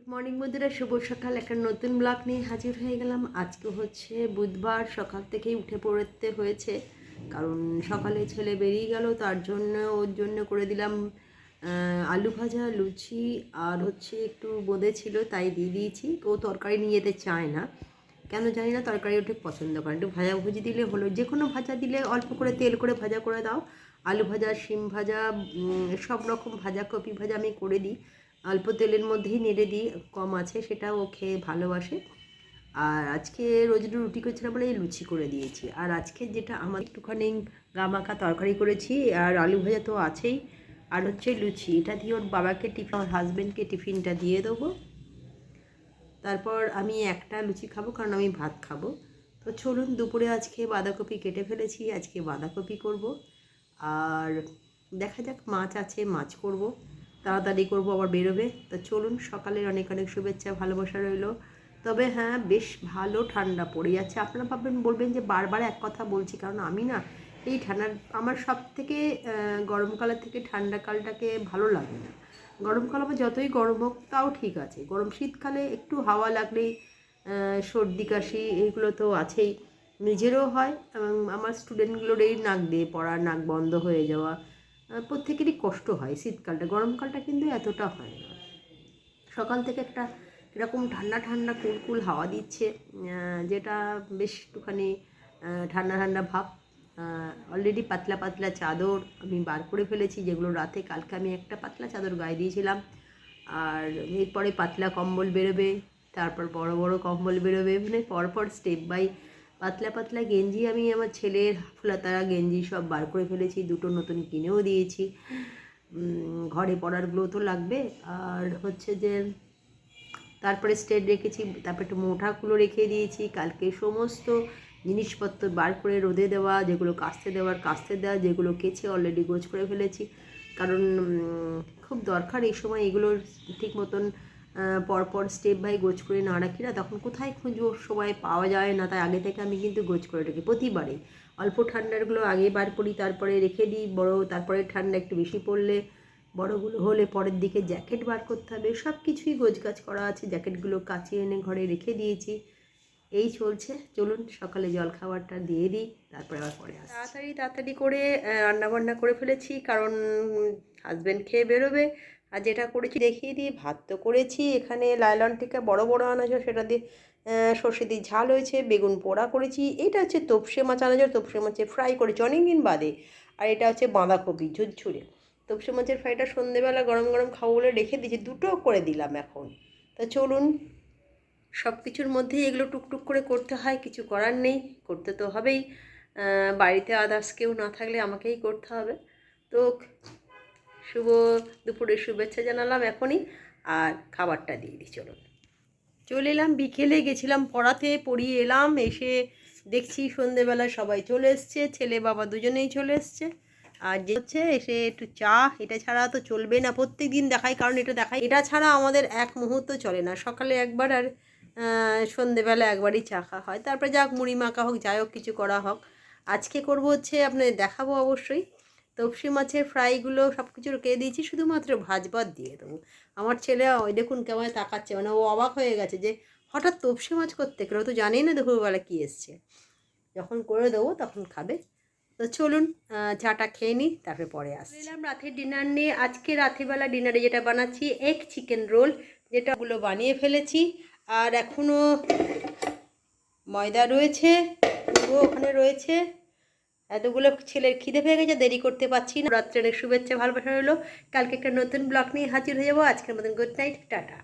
Good morning বন্ধুরা, শুভ সকাল। একটা নতুন ব্লগ নিয়ে হাজির হয়ে গেলাম। আজকে হচ্ছে বুধবার, সকাল থেকেই উঠে পড়তে হয়েছে, কারণ সকালে ছেলে বেরিয়ে গেল। তার জন্য ওর জন্য করে দিলাম আলু ভাজা, লুচি, আর হচ্ছে একটু বোঁদে ছিল তাই দিয়ে দিয়েছি। ও তরকারি নিয়ে যেতে চায় না, কেন জানি না, তরকারিও ঠিক পছন্দ করে। একটু ভাজা ভুজি দিলে হলো, যে কোনো ভাজা দিলে অল্প করে তেল করে ভাজা করে দাও। আলু ভাজা, শিম ভাজা, সব রকম ভাজা, কপি ভাজা আমি করে দিই, অল্প তেলের মধ্যেই নেড়ে দিই, কম আছে, সেটা ও খেয়ে ভালোবাসে। আর আজকে রোজ রুটি করছিলাম বলে লুচি করে দিয়েছি। আর আজকে যেটা আমার একটুখানি গামাখা তরকারি করেছি, আর আলু ভাজা তো আছেই, আর হচ্ছে লুচি। এটা দিয়ে ওর বাবাকে টিফিন, ওর হাজব্যান্ডকে টিফিনটা দিয়ে দেবো। তারপর আমি একটা লুচি খাবো, কারণ আমি ভাত খাবো। তো চলুন, দুপুরে আজকে বাঁধাকপি কেটে ফেলেছি, আজকে বাঁধাকপি করব। আর দেখা যাক, মাছ আছে, মাছ করব, তাড়াতাড়ি করব, আবার বেরোবে। তো চলুন, সকালের অনেক অনেক শুভেচ্ছা, ভালোবাসা রইল। তবে হ্যাঁ, বেশ ভালো ঠান্ডা পড়ে যাচ্ছে। আপনারা ভাববেন, বলবেন যে বারবার এক কথা বলছি, কারণ আমি না এই ঠান্ডার, আমার সব থেকে গরমকালের থেকে ঠান্ডাকালটাকে ভালো লাগে না। গরমকাল আমার যতই গরম হোক তাও ঠিক আছে, শীতকালে একটু হাওয়া লাগলেই সর্দি কাশি এইগুলো তো আছেই, নিজেরও হয় এবং আমার স্টুডেন্টগুলোর এই নাক দিয়ে পড়া, নাক বন্ধ হয়ে যাওয়া, প্রত্যেকেরই কষ্ট হয় শীতকালটা। গরমকালটা কিন্তু এতটা হয় না। সকাল থেকে একটা এরকম ঠান্ডা ঠান্ডা কুলকুল হাওয়া দিচ্ছে, যেটা বেশ একটুখানি ঠান্ডা ঠান্ডা ভাব। অলরেডি পাতলা পাতলা চাদর আমি বার করে ফেলেছি, যেগুলো রাতে কালকে আমি একটা পাতলা চাদর গায়ে দিয়েছিলাম। আর এরপরে পাতলা কম্বল বেরোবে, তারপর বড় বড় কম্বল বেরোবে, মানে পরপর স্টেপ বাই পাতলা পাতলা গেঞ্জি। আমি আমার ছেলের ফুলাতারা গেঞ্জি সব বার করে ফেলেছি, দুটো নতুন কিনেও দিয়েছি। ঘরে পরারগুলো তো লাগবে। আর হচ্ছে যে তারপরে স্ট্রেট রেখেছি, তারপরে একটু মোটাগুলো রেখে দিয়েছি। কালকে সমস্ত জিনিসপত্র বার করে রোদে দেওয়া, যেগুলো কাচতে দেওয়ার কাচতে দেওয়া, যেগুলো কেচে অলরেডি গোছ করে ফেলেছি, কারণ খুব দরকার এই সময় এগুলোর ঠিক মতন পরপর স্টেপ বাই গোছ করে না রাখি না, তখন কোথায় খুঁজবো, সময় পাওয়া যায় না। তাই আগে থেকে আমি কিন্তু গোছ করে রাখি প্রতিবারে। অল্প ঠান্ডারগুলো আগে বার করি, তারপরে রেখে দিই বড়, তারপরে ঠান্ডা একটু বেশি পড়লে, বড়গুলো হলে পরের দিকে জ্যাকেট বার করতে হবে। সব কিছুই গোছগাছ করা আছে, জ্যাকেটগুলো কাচিয়ে এনে ঘরে রেখে দিয়েছি। এই চলছে। চলুন, সকালে জলখাবারটা দিয়ে দিই, তারপরে আবার পরে আসছি। তাড়াতাড়ি করে রান্নাবান্না করে ফেলেছি, কারণ হাজব্যান্ড খেয়ে বেরোবে। আর যেটা করেছি দেখিয়ে দিই, ভাত তো করেছি, এখানে লাইলন থেকে বড় বড় আনাজ, সেটা দিয়ে সর্ষে দিয়ে ঝাল হয়েছে, বেগুন পোড়া করেছি। এটা হচ্ছে তোপসে মাছ আনাজ, তোপসে মাছে ফ্রাই করেছি অনেক দিন বাদে। আর এটা হচ্ছে বাঁধাকপি ঝুরঝুরে। তোপসে মাছের ফ্রাইটা সন্ধেবেলা গরম গরম খাবো বলে রেখে দিয়েছি, দুটো করে দিলাম এখন। তা চলুন, সব কিছুর মধ্যেই এগুলো টুকটুক করে করতে হয়, কিছু করার নেই, করতে তো হবেই। বাড়িতে আদার্স কেউ না থাকলে আমাকেই করতে হবে। তো শুভ দুপুরের শুভেচ্ছা জানালাম এখনই, আর খাবারটা দিয়ে দিই। চলুন, চলে এলাম, বিকেলে গেছিলাম পড়াতে, পড়িয়ে এলাম, এসে দেখছি সন্ধেবেলায় সবাই চলে এসছে, ছেলে বাবা দুজনেই চলে এসছে। আর যে হচ্ছে এসে একটু চা, এটা ছাড়া তো চলবে না, প্রত্যেক দিন দেখাই, কারণ এটা দেখাই, এটা ছাড়া আমাদের এক মুহূর্ত চলে না। সকালে একবার আর সন্ধেবেলা একবারই চা খাওয়া হয়, তারপরে যাক মুড়ি মাখা হোক, যাই হোক কিছু করা হোক। আজকে করব হচ্ছে, আপনাদের দেখাবো অবশ্যই, তপসি মাছের ফ্রাইগুলো সব কিছু রেখে দিয়েছি, শুধুমাত্র ভাজবাদ দিয়ে দেবো। আমার ছেলে ওই দেখুন কেমন তাকাচ্ছে, মানে ও অবাক হয়ে গেছে যে হঠাৎ তপসি মাছ করতে গেলো, তো জানেই না দুপুরবেলা কী এসছে। যখন করে দেবো তখন খাবে। তো চলুন, চাটা খেয়ে নিই, তারপরে পরে আসছি। এলাম রাতের ডিনার নিয়ে। আজকে রাত্রিবেলা ডিনারে যেটা বানাচ্ছি, এগ চিকেন রোল, যেটাগুলো বানিয়ে ফেলেছি। আর এখনও ময়দা রয়েছে, ওখানে রয়েছে। এতগুলো ছেলের খিদে পেয়ে গেছে, দেরি করতে পারছি না। রাত্রের শুভেচ্ছা ভালোবাসা রইলো। কালকে একটা নতুন ব্লগ নিয়ে হাজির হয়ে যাবো। আজকের মতন গুড নাইট, টাটা।